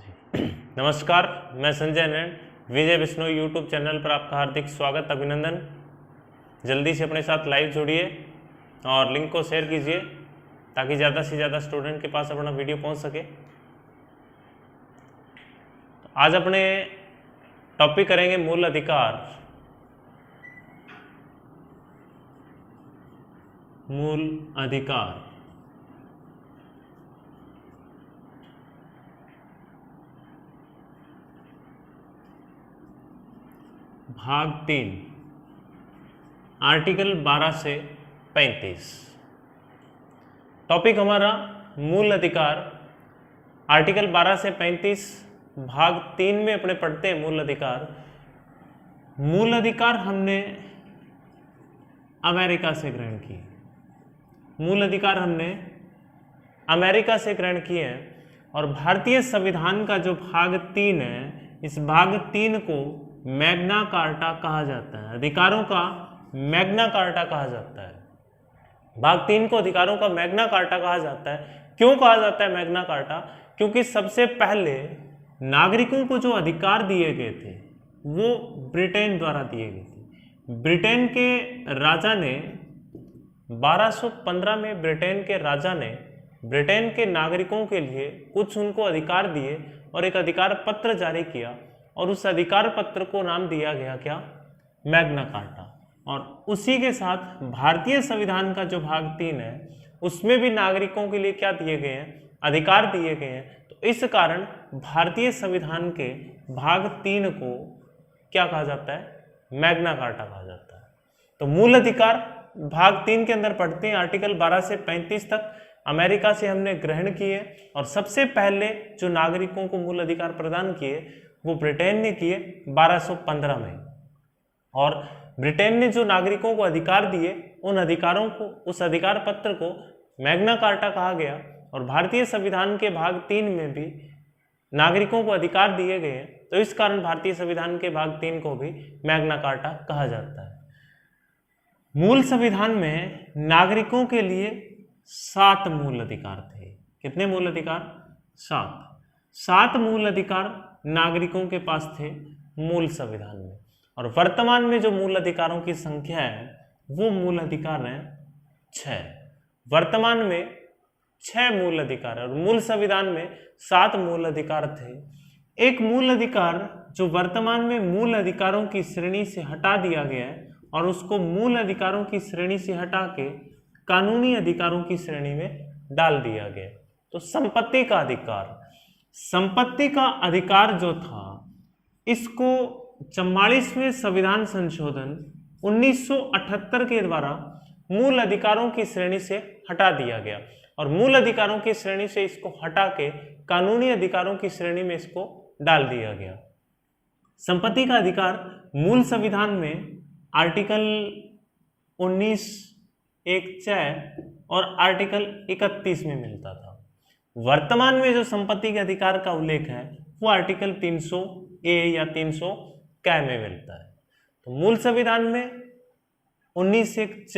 नमस्कार, मैं संजय नैन विजय Bishnoi YouTube channel पर आपका हार्दिक स्वागत अभिनंदन। जल्दी से अपने साथ लाइव जुड़िए और लिंक को शेयर कीजिए ताकि ज़्यादा से ज़्यादा स्टूडेंट के पास अपना वीडियो पहुंच सके। आज अपने टॉपिक करेंगे मूल अधिकार। मूल अधिकार भाग 3 आर्टिकल 12 से 35। टॉपिक हमारा मूल अधिकार। आर्टिकल 12 से 35 भाग 3 में अपने पढ़ते हैं मूल अधिकार। मूल अधिकार हमने अमेरिका से ग्रहण किए। मूल अधिकार हमने अमेरिका से ग्रहण किए हैं और भारतीय संविधान का जो भाग 3 है, इस भाग 3 को मैग्ना कार्टा कहा जाता है। अधिकारों का मैग्ना कार्टा कहा जाता है। भाग 3 को अधिकारों का मैग्ना कार्टा कहा जाता है। क्यों कहा जाता है मैग्ना कार्टा? क्योंकि सबसे पहले नागरिकों को जो अधिकार दिए गए थे वो ब्रिटेन द्वारा दिए गए थे। ब्रिटेन के राजा ने 1215 में ब्रिटेन के राजा ने ब्रिटेन के नागरिकों के लिए कुछ उनको अधिकार दिए और एक अधिकार पत्र जारी किया और उस अधिकार पत्र को नाम दिया गया क्या? Magna carta. और उसी के साथ भारतीय संविधान का जो भाग 3 है उसमें भी नागरिकों के लिए क्या दिए गए हैं? अधिकार दिए गए हैं। तो इस कारण भारतीय संविधान के भाग 3 को क्या कहा जाता है? मैग्ना कार्टा कहा जाता है। तो मूल अधिकार भाग 3 के अंदर पढ़ते हैं। आर्टिकल 12 से 35 तक अमेरिका से हमने ग्रहण किए और सबसे पहले जो नागरिकों को मूल अधिकार प्रदान किए वो ब्रिटेन ने किए 1215 में। और ब्रिटेन ने जो नागरिकों को अधिकार दिए उन अधिकारों को, उस अधिकार पत्र को मैग्ना कार्टा कहा गया। और भारतीय संविधान के भाग 3 में भी नागरिकों को अधिकार दिए गए हैं, तो इस कारण भारतीय संविधान के भाग 3 को भी मैग्ना कार्टा कहा जाता है। मूल संविधान में नागरिकों के लिए 7 मूल अधिकार थे। कितने मूल अधिकार? 7 मूल अधिकार नागरिकों के पास थे मूल संविधान में। और वर्तमान में जो मूल अधिकारों की संख्या है वो मूल अधिकार हैं 6। वर्तमान में 6 मूल अधिकार है और मूल संविधान में 7 मूल अधिकार थे। एक मूल अधिकार जो वर्तमान में मूल अधिकारों की श्रेणी से हटा दिया गया है और उसको मूल अधिकारों की श्रेणी से हटा के कानूनी अधिकारों की श्रेणी में डाल दिया गया। तो संपत्ति का अधिकार, संपत्ति का अधिकार जो था इसको 44वें संविधान संशोधन 1978 के द्वारा मूल अधिकारों की श्रेणी से हटा दिया गया और मूल अधिकारों की श्रेणी से इसको हटा के कानूनी अधिकारों की श्रेणी में इसको डाल दिया गया। संपत्ति का अधिकार मूल संविधान में आर्टिकल 19(1)(च) और आर्टिकल 31 में मिलता था। वर्तमान में जो संपत्ति के अधिकार का उल्लेख है वो आर्टिकल 300(a) या 300(क) में मिलता है। तो मूल संविधान में 19(1)(च)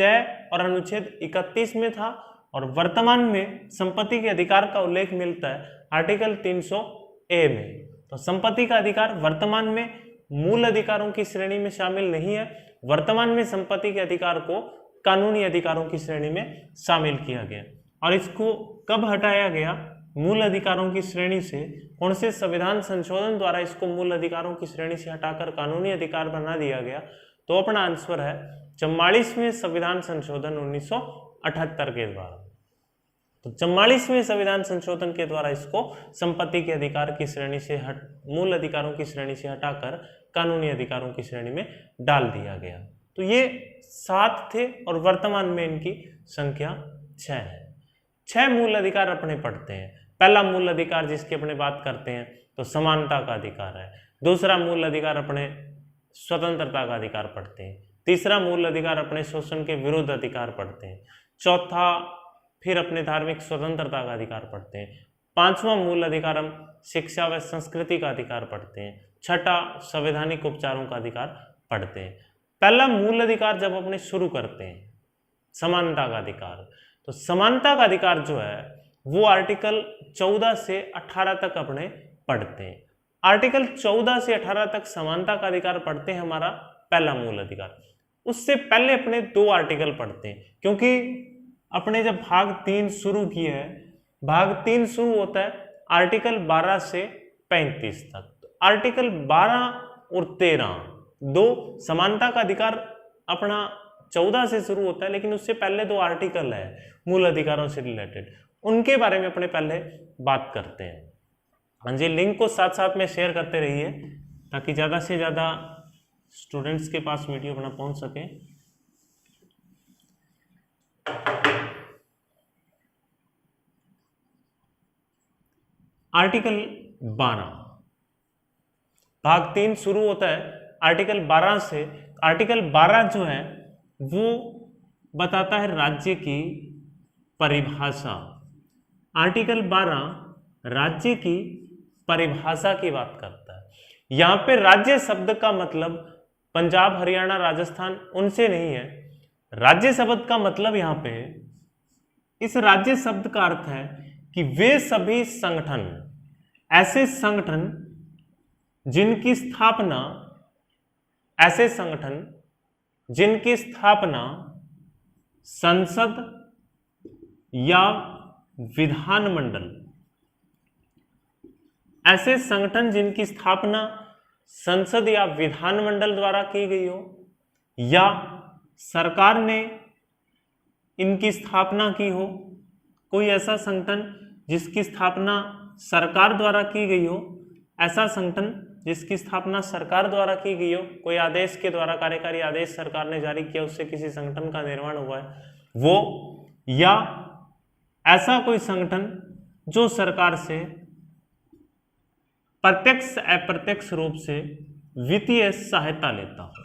और अनुच्छेद 31 में था और वर्तमान में संपत्ति के अधिकार का उल्लेख मिलता है आर्टिकल 300(a) में। तो संपत्ति का अधिकार वर्तमान में मूल अधिकारों की श्रेणी में शामिल नहीं है। वर्तमान में संपत्ति के अधिकार को कानूनी अधिकारों की श्रेणी में शामिल किया गया। और इसको कब हटाया गया मूल अधिकारों की श्रेणी से? कौन से संविधान संशोधन द्वारा इसको मूल अधिकारों की श्रेणी से हटाकर कानूनी अधिकार बना दिया गया? तो अपना आंसर है 44वें संविधान संशोधन 1978 के द्वारा। तो 44वें संविधान संशोधन के द्वारा इसको संपत्ति के अधिकार की श्रेणी से मूल अधिकारों की श्रेणी से हटाकर कानूनी अधिकारों की श्रेणी में डाल दिया गया। तो ये 7 थे और वर्तमान में इनकी संख्या 6 है। 6 मूल अधिकार अपने पढ़ते हैं। पहला मूल अधिकार जिसकी अपने बात करते हैं तो समानता का अधिकार है। दूसरा मूल अधिकार अपने स्वतंत्रता का अधिकार पढ़ते हैं। तीसरा मूल अधिकार अपने शोषण के विरुद्ध अधिकार पढ़ते हैं। चौथा फिर अपने धार्मिक स्वतंत्रता का अधिकार पढ़ते हैं। 5वां मूल अधिकार हम शिक्षा व संस्कृति का अधिकार पढ़ते हैं। 6ठा संवैधानिक उपचारों का अधिकार पढ़ते हैं। पहला मूल अधिकार जब अपने शुरू करते हैं समानता का अधिकार, तो समानता का अधिकार जो है वो आर्टिकल 14 से 18 तक अपने पढ़ते हैं। आर्टिकल 14 से 18 तक समानता का अधिकार पढ़ते हैं, हमारा पहला मूल अधिकार। उससे पहले अपने 2 आर्टिकल पढ़ते हैं, क्योंकि अपने जब भाग 3 शुरू किया है, भाग 3 शुरू होता है आर्टिकल 12 से 35 तक। तो आर्टिकल 12 और 13 2 समानता का अधिकार अपना 14 से शुरू होता है, लेकिन उससे पहले 2 आर्टिकल है मूल अधिकारों से रिलेटेड, उनके बारे में अपने पहले बात करते हैं। हाँ जी, लिंक को साथ साथ में शेयर करते रहिए ताकि ज़्यादा से ज़्यादा स्टूडेंट्स के पास वीडियो अपना पहुंच सके। आर्टिकल 12 भाग 3 शुरू होता है आर्टिकल 12 से। आर्टिकल 12 जो है वो बताता है राज्य की परिभाषा। आर्टिकल 12 राज्य की परिभाषा की बात करता है। यहां पे राज्य शब्द का मतलब पंजाब, हरियाणा, राजस्थान उनसे नहीं है। राज्य शब्द का मतलब यहां पे, इस राज्य शब्द का अर्थ है कि वे सभी संगठन, ऐसे संगठन जिनकी स्थापना, ऐसे संगठन जिनकी स्थापना संसद या विधानमंडल, ऐसे संगठन जिनकी स्थापना संसद या विधानमंडल द्वारा की गई हो, या सरकार ने इनकी स्थापना की हो। कोई ऐसा संगठन जिसकी स्थापना सरकार द्वारा की गई हो, ऐसा संगठन जिसकी स्थापना सरकार द्वारा की गई हो, कोई आदेश के द्वारा, कार्यकारी आदेश सरकार ने जारी किया, उससे किसी संगठन का निर्माण हुआ है वो, या ऐसा कोई संगठन जो सरकार से प्रत्यक्ष अप्रत्यक्ष रूप से वित्तीय सहायता लेता हो।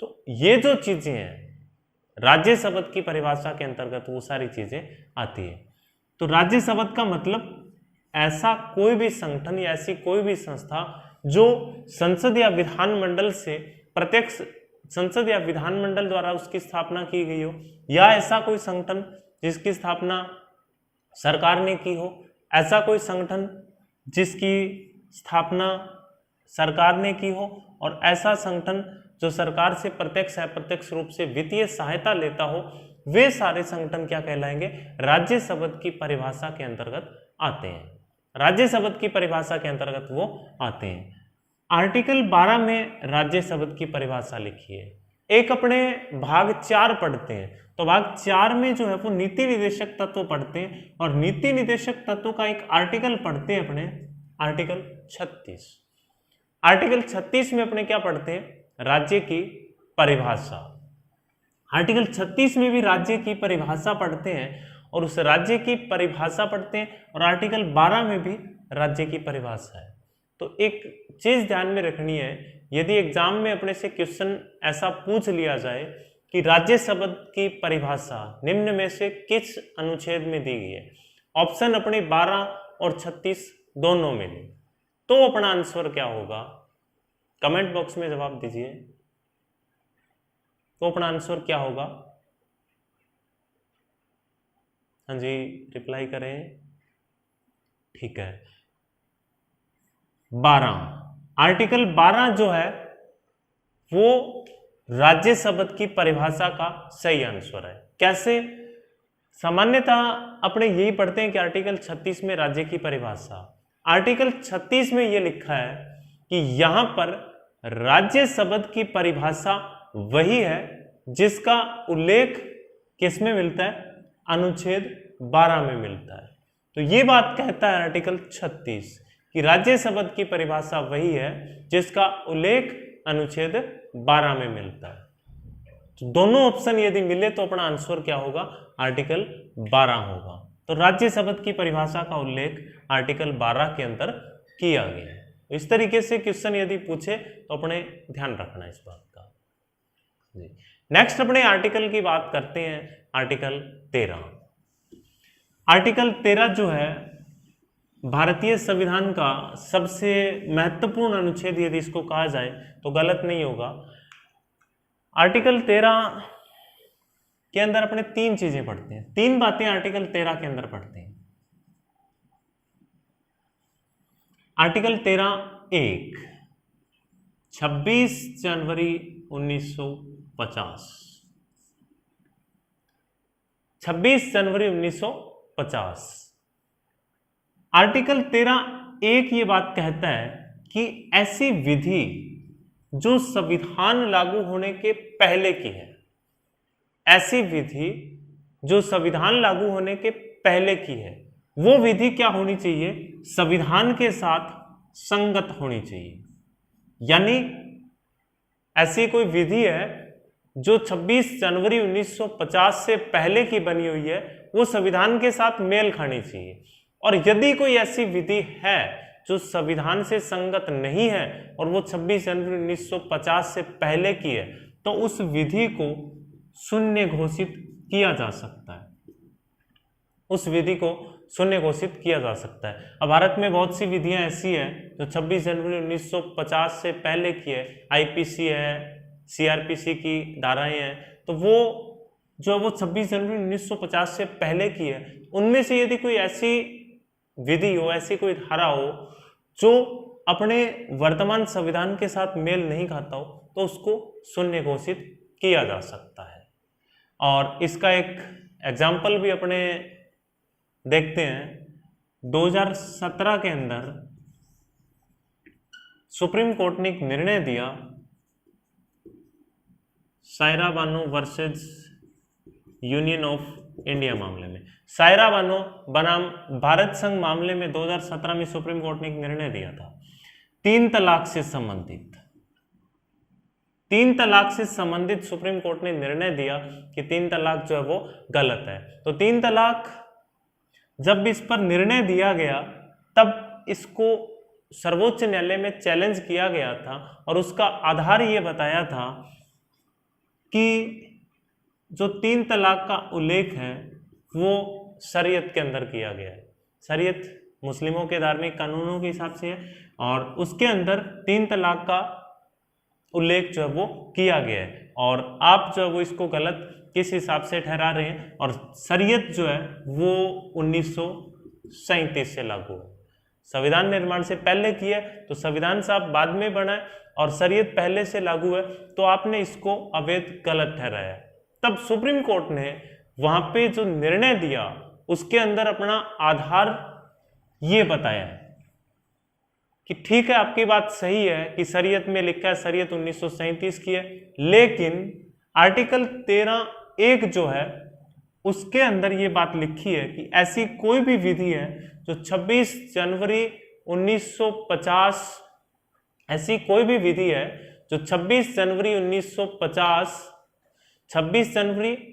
तो ये जो चीजें हैं राज्य शब्द की परिभाषा के अंतर्गत वो सारी चीजें आती है। तो राज्य शब्द का मतलब ऐसा कोई भी संगठन या ऐसी कोई भी संस्था जो संसद या विधानमंडल से प्रत्यक्ष, संसद या विधानमंडल द्वारा उसकी स्थापना की गई हो, या ऐसा कोई संगठन जिसकी स्थापना सरकार ने की हो, ऐसा कोई संगठन जिसकी स्थापना सरकार ने की हो, और ऐसा संगठन जो सरकार से प्रत्यक्ष अप्रत्यक्ष रूप से वित्तीय सहायता लेता हो, वे सारे संगठन क्या कहलाएंगे? राज्य शब्द की परिभाषा के अंतर्गत आते हैं। राज्य शब्द की परिभाषा के अंतर्गत वो आते हैं। आर्टिकल 12 में राज्य शब्द की परिभाषा लिखी है। एक अपने भाग 4 पढ़ते हैं, तो भाग 4 में जो है वो नीति निर्देशक तत्व पढ़ते हैं, और नीति निर्देशक तत्व का एक आर्टिकल पढ़ते हैं अपने, आर्टिकल 36। आर्टिकल 36 में अपने क्या पढ़ते हैं? राज्य की परिभाषा। आर्टिकल 36 में भी राज्य की परिभाषा पढ़ते हैं, और उस राज्य की परिभाषा पढ़ते हैं, और आर्टिकल 12 में भी राज्य की परिभाषा है। तो एक चीज ध्यान में रखनी है, यदि एग्जाम में अपने से क्वेश्चन ऐसा पूछ लिया जाए कि राज्य शब्द की परिभाषा निम्न में से किस अनुच्छेद में दी गई है, ऑप्शन अपने 12 और 36 दोनों में ले, तो अपना आंसर क्या होगा? कमेंट बॉक्स में जवाब दीजिए। तो अपना आंसर क्या होगा? हाँ जी, रिप्लाई करें। ठीक है, 12। आर्टिकल 12 जो है वो राज्य शब्द की परिभाषा का सही आंसर है। कैसे? सामान्यतः अपने यही पढ़ते हैं कि आर्टिकल 36 में राज्य की परिभाषा, आर्टिकल 36 में यह लिखा है कि यहां पर राज्य शब्द की परिभाषा वही है जिसका उल्लेख किसमें मिलता है? अनुच्छेद 12 में मिलता है। तो ये बात कहता है आर्टिकल 36 कि राज्य शब्द की परिभाषा वही है जिसका उल्लेख अनुच्छेद 12 में मिलता है। तो दोनों ऑप्शन यदि मिले तो अपना आंसर क्या होगा? आर्टिकल 12 होगा। तो राज्य शब्द की परिभाषा का उल्लेख आर्टिकल 12 के अंदर किया गया है। इस तरीके से क्वेश्चन यदि पूछे तो अपने ध्यान रखना इस बात का जी। नेक्स्ट अपने आर्टिकल की बात करते हैं, आर्टिकल 13। आर्टिकल 13 जो है भारतीय संविधान का सबसे महत्वपूर्ण अनुच्छेद यदि इसको कहा जाए तो गलत नहीं होगा। आर्टिकल 13 के अंदर अपने 3 चीजें पढ़ते हैं, 3 बातें आर्टिकल 13 के अंदर पढ़ते हैं। आर्टिकल 13(1) 26 जनवरी 1950। 26 जनवरी 1950 आर्टिकल 13(1) ये बात कहता है कि ऐसी विधि जो संविधान लागू होने के पहले की है, ऐसी विधि जो संविधान लागू होने के पहले की है, वो विधि क्या होनी चाहिए? संविधान के साथ संगत होनी चाहिए। यानी ऐसी कोई विधि है जो 26 जनवरी 1950 से पहले की बनी हुई है, वो संविधान के साथ मेल खानी चाहिए। और यदि कोई ऐसी विधि है जो संविधान से संगत नहीं है और वो 26 जनवरी 1950 से पहले की है, तो उस विधि को शून्य घोषित किया जा सकता है। उस विधि को शून्य घोषित किया जा सकता है। अब भारत में बहुत सी विधियां ऐसी हैं जो 26 जनवरी 1950 से पहले की है। आईपीसी है, सीआरपीसी की धाराएं हैं, तो वो जो वो 26 जनवरी 1950 से पहले की है, उनमें से यदि कोई ऐसी विधि हो, ऐसी कोई धारा हो जो अपने वर्तमान संविधान के साथ मेल नहीं खाता हो, तो उसको शून्य घोषित किया जा सकता है। और इसका एक एग्जाम्पल भी अपने देखते हैं। 2017 के अंदर सुप्रीम कोर्ट ने एक निर्णय दिया Saira Bano versus union of India मामले में। सायरा बानो बनाम भारत संघ मामले में 2017 में सुप्रीम कोर्ट ने एक निर्णय दिया था। 3 तलाक से संबंधित सुप्रीम कोर्ट ने निर्णय दिया कि 3 तलाक जो है वो गलत है। तो 3 तलाक जब इस पर निर्णय दिया गया, तब इसको सर्वोच्च न्यायालय में चैलेंज किया गया था और उसका आधार ये बताया था कि जो 3 तलाक का उल्लेख है वो शरीयत के अंदर किया गया है। शरीयत मुस्लिमों के धार्मिक कानूनों के हिसाब से है और उसके अंदर 3 तलाक का उल्लेख जो है वो किया गया है, और आप जो है वो इसको गलत किस हिसाब से ठहरा रहे हैं। और शरीयत जो है वो 1937 से लागू है। संविधान निर्माण से पहले की है तो संविधान साहब बाद में बना है, और शरीयत पहले से लागू है, तो आपने इसको अवैध गलत ठहराया। तब सुप्रीम कोर्ट ने वहां पे जो निर्णय दिया उसके अंदर अपना आधार ये बताया है कि ठीक है, आपकी बात सही है कि शरीयत में लिखा है शरीयत 1937 की है, लेकिन आर्टिकल 13(1) जो है उसके अंदर ये बात लिखी है कि ऐसी कोई भी विधि है जो 26 जनवरी 1950 ऐसी कोई भी विधि है जो 26 जनवरी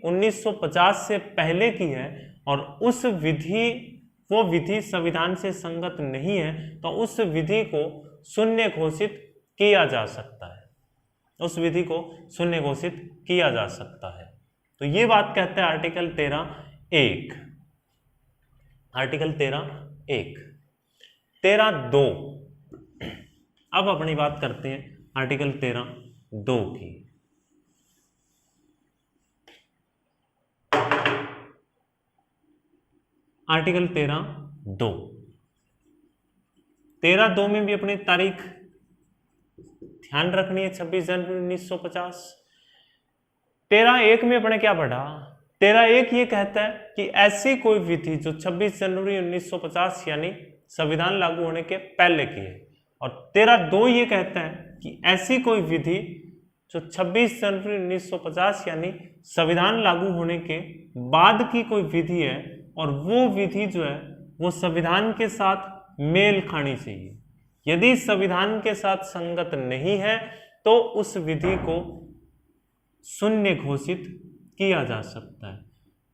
1950 से पहले की है और उस विधि वो विधि संविधान से संगत नहीं है, तो उस विधि को शून्य घोषित किया जा सकता है। उस विधि को शून्य घोषित किया जा सकता है। तो ये बात कहता है आर्टिकल 13(1). आर्टिकल 13(1). 13(2). अब अपनी बात करते हैं आर्टिकल 13(2) की। आर्टिकल 13(2). 13(2) में भी अपनी तारीख ध्यान रखनी है, 26 जनवरी 1950। 13(1) में अपने क्या पढ़ा? 13(1) ये कहता है कि ऐसी कोई विधि जो 26 जनवरी 1950 यानी संविधान लागू होने के पहले की है, और 13(2) ये कहता है कि ऐसी कोई विधि जो 26 जनवरी 1950 यानी संविधान लागू होने के बाद की कोई विधि है, और वो विधि जो है वो संविधान के साथ मेल खानी चाहिए। यदि संविधान के साथ संगत नहीं है तो उस विधि को शून्य घोषित किया जा सकता है।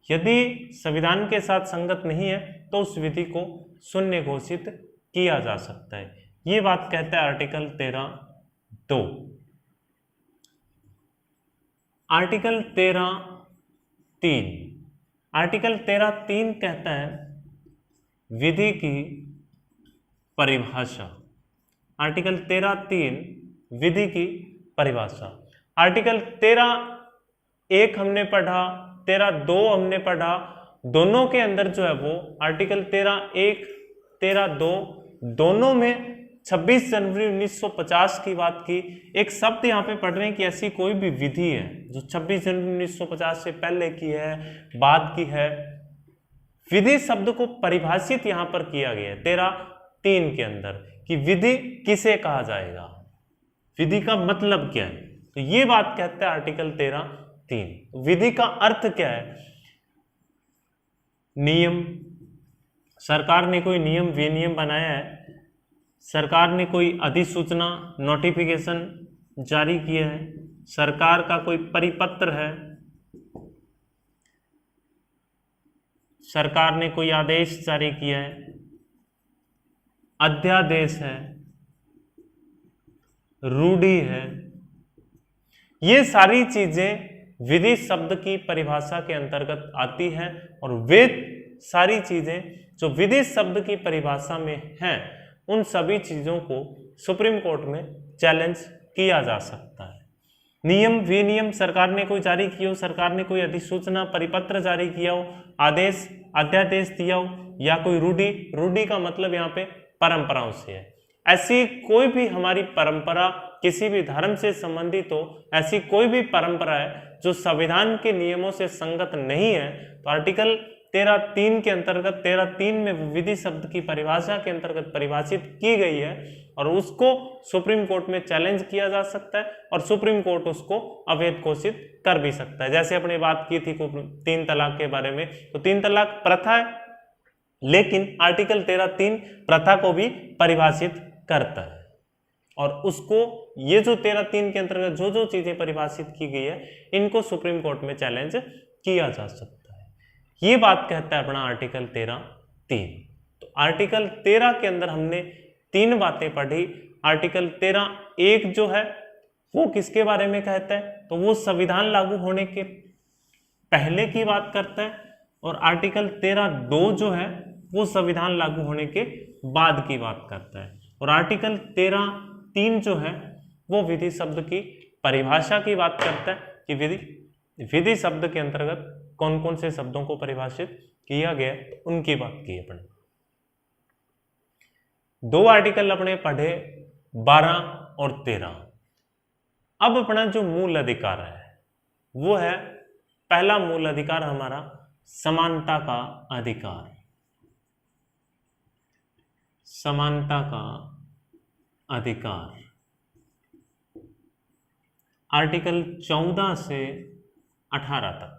यदि संविधान के साथ संगत नहीं है तो उस विधि को शून्य घोषित किया जा सकता है। ये बात कहता है आर्टिकल 13(2). आर्टिकल 13(3). आर्टिकल 13(3) कहता है विधि की परिभाषा। आर्टिकल 13(3) विधि की परिभाषा। आर्टिकल 13(1) हमने पढ़ा, 13(2) हमने पढ़ा। दोनों के अंदर जो है वो आर्टिकल 13(1), 13(2) दोनों में 26 जनवरी 1950 की बात की। एक शब्द यहाँ पे पढ़ रहे हैं कि ऐसी कोई भी विधि है जो 26 जनवरी 1950 से पहले की है, बाद की है। विधि शब्द को परिभाषित यहाँ पर किया गया है 13(3) के अंदर कि विधि किसे कहा जाएगा, विधि का मतलब क्या है। तो ये बात कहता है आर्टिकल 13(3). विधि का अर्थ क्या है? नियम, सरकार ने कोई नियम विनियम बनाया है, सरकार ने कोई अधिसूचना नोटिफिकेशन जारी किया है, सरकार का कोई परिपत्र है, सरकार ने कोई आदेश जारी किया है, अध्यादेश है, रूढ़ि है। ये सारी चीजें विधि शब्द की परिभाषा के अंतर्गत आती हैं और वे सारी चीजें जो विधि शब्द की परिभाषा में हैं उन सभी चीजों को सुप्रीम कोर्ट में चैलेंज किया जा सकता है। नियम विनियम सरकार ने कोई जारी किया हो, सरकार ने कोई अधिसूचना परिपत्र जारी किया हो, आदेश अध्यादेश दिया हो, या कोई रूढ़ि का मतलब यहाँ पे परंपराओं से है। ऐसी कोई भी हमारी परंपरा किसी भी धर्म से संबंधित हो, ऐसी कोई भी परंपरा है जो संविधान के नियमों से संगत नहीं है, तो आर्टिकल 13(3) के अंतर्गत 13(3) में विधि शब्द की परिभाषा के अंतर्गत परिभाषित की गई है और उसको सुप्रीम कोर्ट में चैलेंज किया जा सकता है और सुप्रीम कोर्ट उसको अवैध घोषित कर भी सकता है। जैसे अपने बात की थी 3 तलाक के बारे में, तो 3 तलाक प्रथा है, लेकिन आर्टिकल 13(3) प्रथा को भी परिभाषित करता है और उसको ये जो 13(3) के अंतर्गत जो जो चीजें परिभाषित की गई है इनको सुप्रीम कोर्ट में चैलेंज किया जा सकता है। ये बात कहता है अपना आर्टिकल 13(3). तो आर्टिकल 13 के अंदर हमने 3 बातें पढ़ी। आर्टिकल 13(1) जो है वो किसके बारे में कहता है, तो वो संविधान लागू होने के पहले की बात करता है, और आर्टिकल 13(2) जो है वो संविधान लागू होने के बाद की बात करता है, और आर्टिकल 13(3) जो है वो विधि शब्द की परिभाषा की बात करता है कि विधि शब्द के अंतर्गत कौन कौन से शब्दों को परिभाषित किया गया, तो उनकी बात की अपने। 2 आर्टिकल अपने पढ़े 12 और 13। अब अपना जो मूल अधिकार है वो है, पहला मूल अधिकार हमारा समानता का अधिकार। समानता का अधिकार आर्टिकल 14 से 18 तक।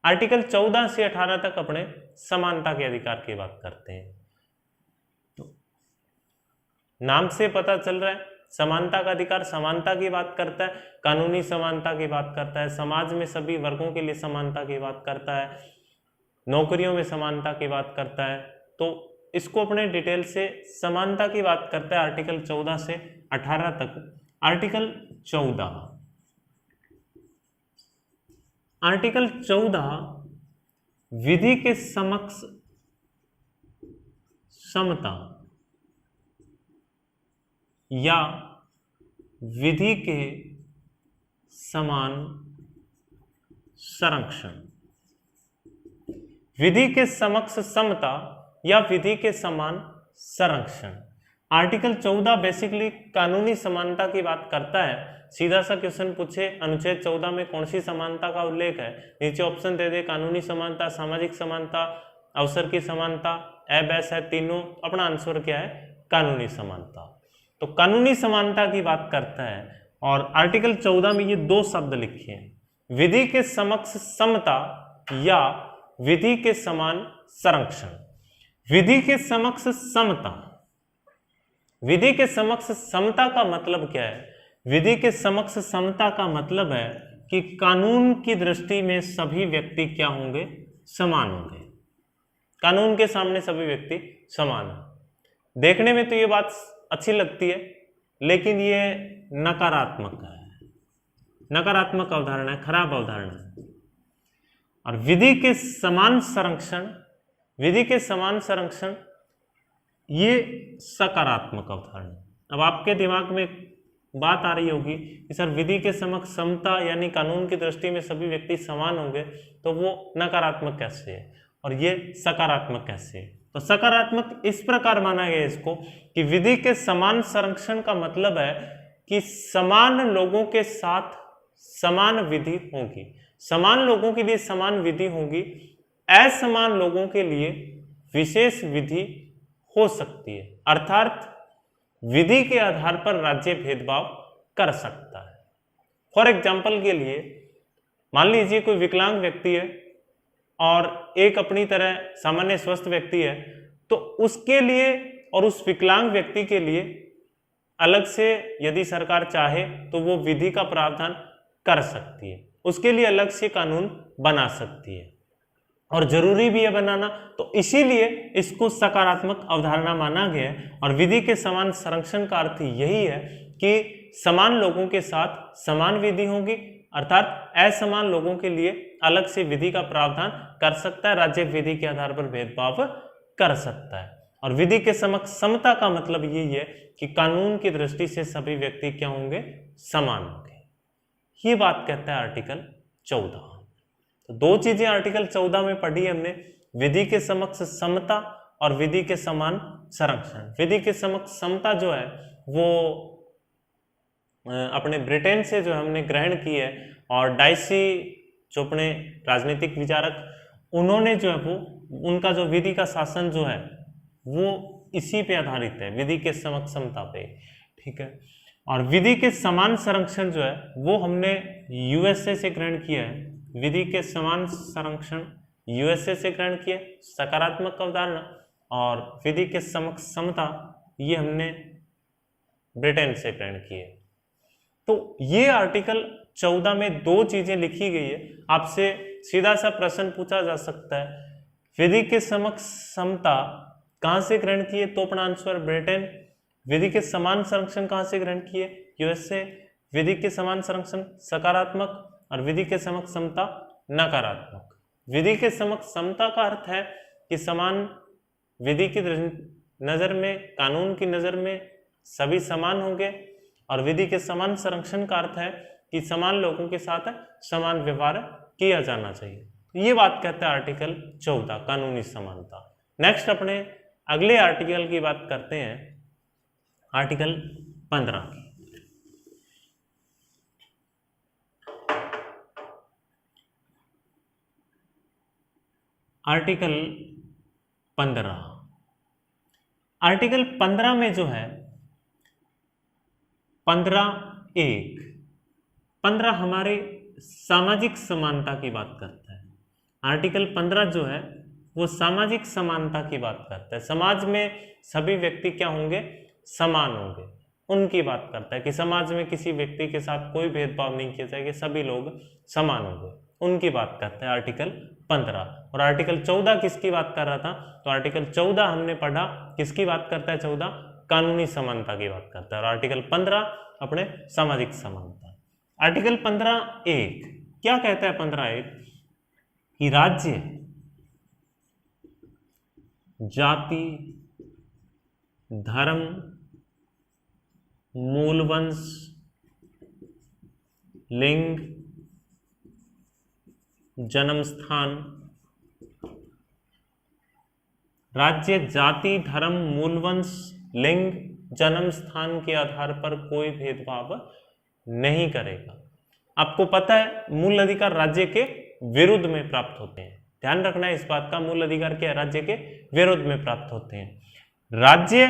आर्टिकल 14 से 18 तक अपने समानता के अधिकार की बात करते हैं। तो नाम से पता चल रहा है समानता का अधिकार समानता की बात करता है, कानूनी समानता की बात करता है, समाज में सभी वर्गों के लिए समानता की बात करता है, नौकरियों में समानता की बात करता है। तो इसको अपने डिटेल से समानता की बात करता है आर्टिकल 14 से 18 तक। आर्टिकल 14 विधि के समक्ष समता या विधि के समान संरक्षण। विधि के समक्ष समता या विधि के समान संरक्षण। आर्टिकल 14 बेसिकली कानूनी समानता की बात करता है। सीधा सा क्वेश्चन पूछे अनुच्छेद 14 में कौन सी समानता का उल्लेख है, नीचे ऑप्शन दे दे, कानूनी समानता, सामाजिक समानता, अवसर की समानता, एबैस है तीनों, अपना आंसर क्या है, कानूनी समानता। तो कानूनी समानता की बात करता है और आर्टिकल 14 में ये 2 शब्द लिखे हैं, विधि के समक्ष समता या विधि के समान संरक्षण। विधि के समक्ष समता, विधि के समक्ष समता का मतलब क्या है? विधि के समक्ष समता का मतलब है कि कानून की दृष्टि में सभी व्यक्ति क्या होंगे, समान होंगे। कानून के सामने सभी व्यक्ति समान हैं। देखने में तो ये बात अच्छी लगती है, लेकिन ये नकारात्मक है, नकारात्मक अवधारणा है, खराब अवधारणा है। और विधि के समान संरक्षण, विधि के समान संरक्षण ये सकारात्मक अवधारणा। अब आपके दिमाग में बात आ रही होगी कि सर विधि के समक्ष समता यानी कानून की दृष्टि में सभी व्यक्ति समान होंगे, तो वो नकारात्मक कैसे है और ये सकारात्मक कैसे है? तो सकारात्मक इस प्रकार माना गया इसको कि विधि के समान संरक्षण का मतलब है कि समान लोगों के साथ समान विधि होगी, समान लोगों के लिए समान विधि होगी, असमान लोगों के लिए विशेष विधि हो सकती है, अर्थात विधि के आधार पर राज्य भेदभाव कर सकता है। फॉर एग्जाम्पल के लिए मान लीजिए कोई विकलांग व्यक्ति है और एक अपनी तरह सामान्य स्वस्थ व्यक्ति है, तो उसके लिए और उस विकलांग व्यक्ति के लिए अलग से यदि सरकार चाहे तो वो विधि का प्रावधान कर सकती है, उसके लिए अलग से कानून बना सकती है और जरूरी भी है बनाना। तो इसीलिए इसको सकारात्मक अवधारणा माना गया है। और विधि के समान संरक्षण का अर्थ यही है कि समान लोगों के साथ समान विधि होगी, अर्थात असमान लोगों के लिए अलग से विधि का प्रावधान कर सकता है, राज्य विधि के आधार पर भेदभाव कर सकता है। और विधि के समक्ष समता का मतलब यही है कि कानून की दृष्टि से सभी व्यक्ति क्या होंगे, समान होंगे। ये बात कहता है आर्टिकल 14। तो दो चीजें आर्टिकल 14 में पढ़ी हमने, विधि के समक्ष समता और विधि के समान संरक्षण। विधि के समक्ष समता जो है वो अपने ब्रिटेन से जो हमने ग्रहण की है, और डाइसी जो अपने राजनीतिक विचारक उन्होंने जो है वो उनका जो विधि का शासन जो है वो इसी पे आधारित है, विधि के समक्ष समता पे, ठीक है। और विधि के समान संरक्षण जो है वो हमने यूएसए से ग्रहण किया है, विधि के समान संरक्षण यूएसए से ग्रहण किया, सकारात्मक अवधारणा। और विधि के समक्ष समता ये हमने ब्रिटेन से ग्रहण की है। तो ये आर्टिकल 14 में दो चीजें लिखी गई है। आपसे सीधा सा प्रश्न पूछा जा सकता है, विधि के समक्ष समता कहां से ग्रहण किए, तो अपना आंसर ब्रिटेन। विधि के समान संरक्षण कहां से ग्रहण किए, यूएसए। विधि के समान संरक्षण सकारात्मक और विधि के समक्ष समता नकारात्मक। विधि के समक्ष समता का अर्थ है कि समान विधि की नजर में, कानून की नजर में सभी समान होंगे, और विधि के समान संरक्षण का अर्थ है कि समान लोगों के साथ समान व्यवहार किया जाना चाहिए। ये बात कहता है आर्टिकल 14, कानूनी समानता। नेक्स्ट अपने अगले आर्टिकल की बात करते हैं, आर्टिकल 15 की। आर्टिकल 15, आर्टिकल 15 में जो है 15 हमारे सामाजिक समानता की बात करता है। आर्टिकल 15 जो है वो सामाजिक समानता की बात करता है, समाज में सभी व्यक्ति क्या होंगे, समान होंगे, उनकी बात करता है कि समाज में किसी व्यक्ति के साथ कोई भेदभाव नहीं किया जाएगा, सभी लोग समान होंगे, उनकी बात करता है आर्टिकल 15। और आर्टिकल 14 किसकी बात कर रहा था, तो आर्टिकल 14 हमने पढ़ा किसकी बात करता है, 14 कानूनी समानता की बात करता है, और आर्टिकल 15 अपने सामाजिक समानता। आर्टिकल 15(1) क्या कहता है, 15(1) कि राज्य जाति, धर्म, मूलवंश, लिंग, जन्म स्थान, राज्य जाति, धर्म, मूलवंश, लिंग, जन्म स्थान के आधार पर कोई भेदभाव नहीं करेगा। आपको पता है मूल अधिकार राज्य के विरुद्ध में प्राप्त होते हैं, ध्यान रखना है इस बात का, मूल अधिकार क्या है, राज्य के विरुद्ध में प्राप्त होते हैं। राज्य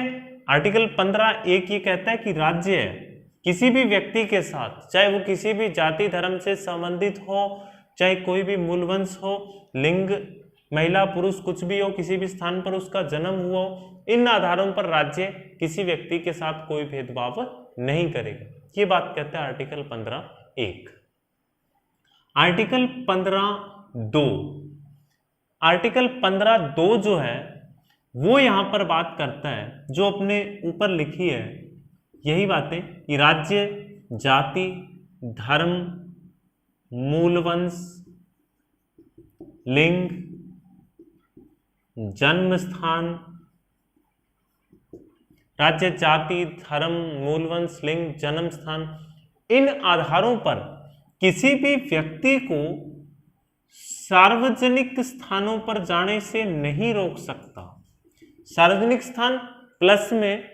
आर्टिकल 15(1) ये कहता है कि राज्य किसी भी व्यक्ति के साथ, चाहे वो किसी भी जाति धर्म से संबंधित हो, चाहे कोई भी मूलवंश हो, लिंग महिला पुरुष कुछ भी हो, किसी भी स्थान पर उसका जन्म हुआ हो, इन आधारों पर राज्य किसी व्यक्ति के साथ कोई भेदभाव नहीं करेगा। ये बात कहता है आर्टिकल 15(1). आर्टिकल 15(2), आर्टिकल 15(2) जो है वो यहां पर बात करता है, जो अपने ऊपर लिखी है यही बातें, कि राज्य जाति, धर्म, मूलवंश, लिंग, जन्म स्थान, राज्य जाति, धर्म, मूलवंश, लिंग, जन्म स्थान, इन आधारों पर किसी भी व्यक्ति को सार्वजनिक स्थानों पर जाने से नहीं रोक सकता। सार्वजनिक स्थान प्लस में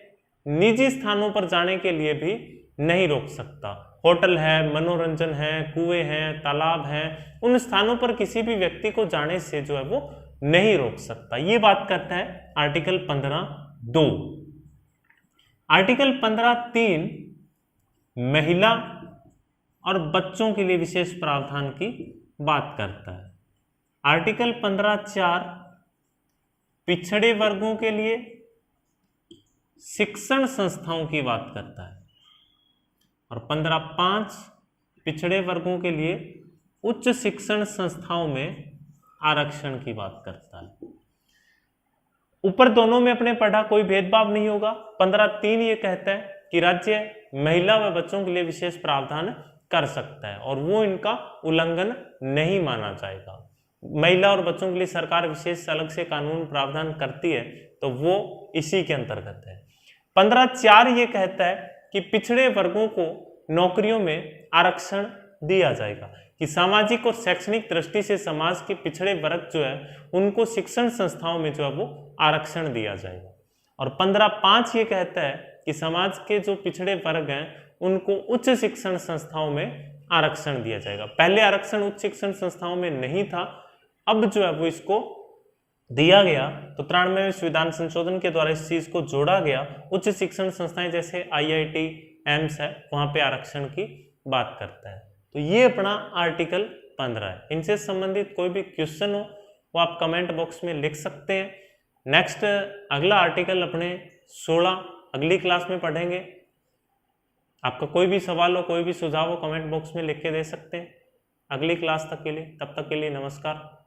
निजी स्थानों पर जाने के लिए भी नहीं रोक सकता। होटल है, मनोरंजन है, कुएं हैं, तालाब हैं, उन स्थानों पर किसी भी व्यक्ति को जाने से जो है वो नहीं रोक सकता। ये बात करता है आर्टिकल 15(2). आर्टिकल 15(3) महिला और बच्चों के लिए विशेष प्रावधान की बात करता है। आर्टिकल 15(4) पिछड़े वर्गों के लिए शिक्षण संस्थाओं की बात करता है और 15(5) पिछड़े वर्गों के लिए उच्च शिक्षण संस्थाओं में आरक्षण की बात करता है। ऊपर दोनों में अपने पढ़ा, कोई भेदभाव नहीं होगा। 15(3) ये कहता है कि राज्य महिला व बच्चों के लिए विशेष प्रावधान कर सकता है और वो इनका उल्लंघन नहीं माना जाएगा। महिला और बच्चों के लिए सरकार विशेष अलग से कानून प्रावधान करती है तो वो इसी के अंतर्गत है। 15(4) ये कहता है कि पिछड़े वर्गों को नौकरियों में आरक्षण दिया जाएगा, कि सामाजिक और शैक्षणिक दृष्टि से समाज के पिछड़े वर्ग जो है उनको शिक्षण संस्थाओं में जो है वो आरक्षण दिया जाएगा। और 15(5) ये कहता है कि समाज के जो पिछड़े वर्ग हैं उनको उच्च शिक्षण संस्थाओं में आरक्षण दिया जाएगा। पहले आरक्षण उच्च शिक्षण संस्थाओं में नहीं था, अब जो है वो इसको दिया गया। तो 93वें संविधान संशोधन के द्वारा इस चीज को जोड़ा गया। उच्च शिक्षण संस्थाएं जैसे IIT, एम्स है, वहां पे आरक्षण की बात करता है। तो ये अपना आर्टिकल 15 है। इनसे संबंधित कोई भी क्वेश्चन हो वो आप कमेंट बॉक्स में लिख सकते हैं। नेक्स्ट अगला आर्टिकल अपने 16 अगली क्लास में पढ़ेंगे। आपका कोई भी सवाल हो, कोई भी सुझाव हो, कमेंट बॉक्स में लिख के दे सकते हैं अगली क्लास तक के लिए। तब तक के लिए नमस्कार।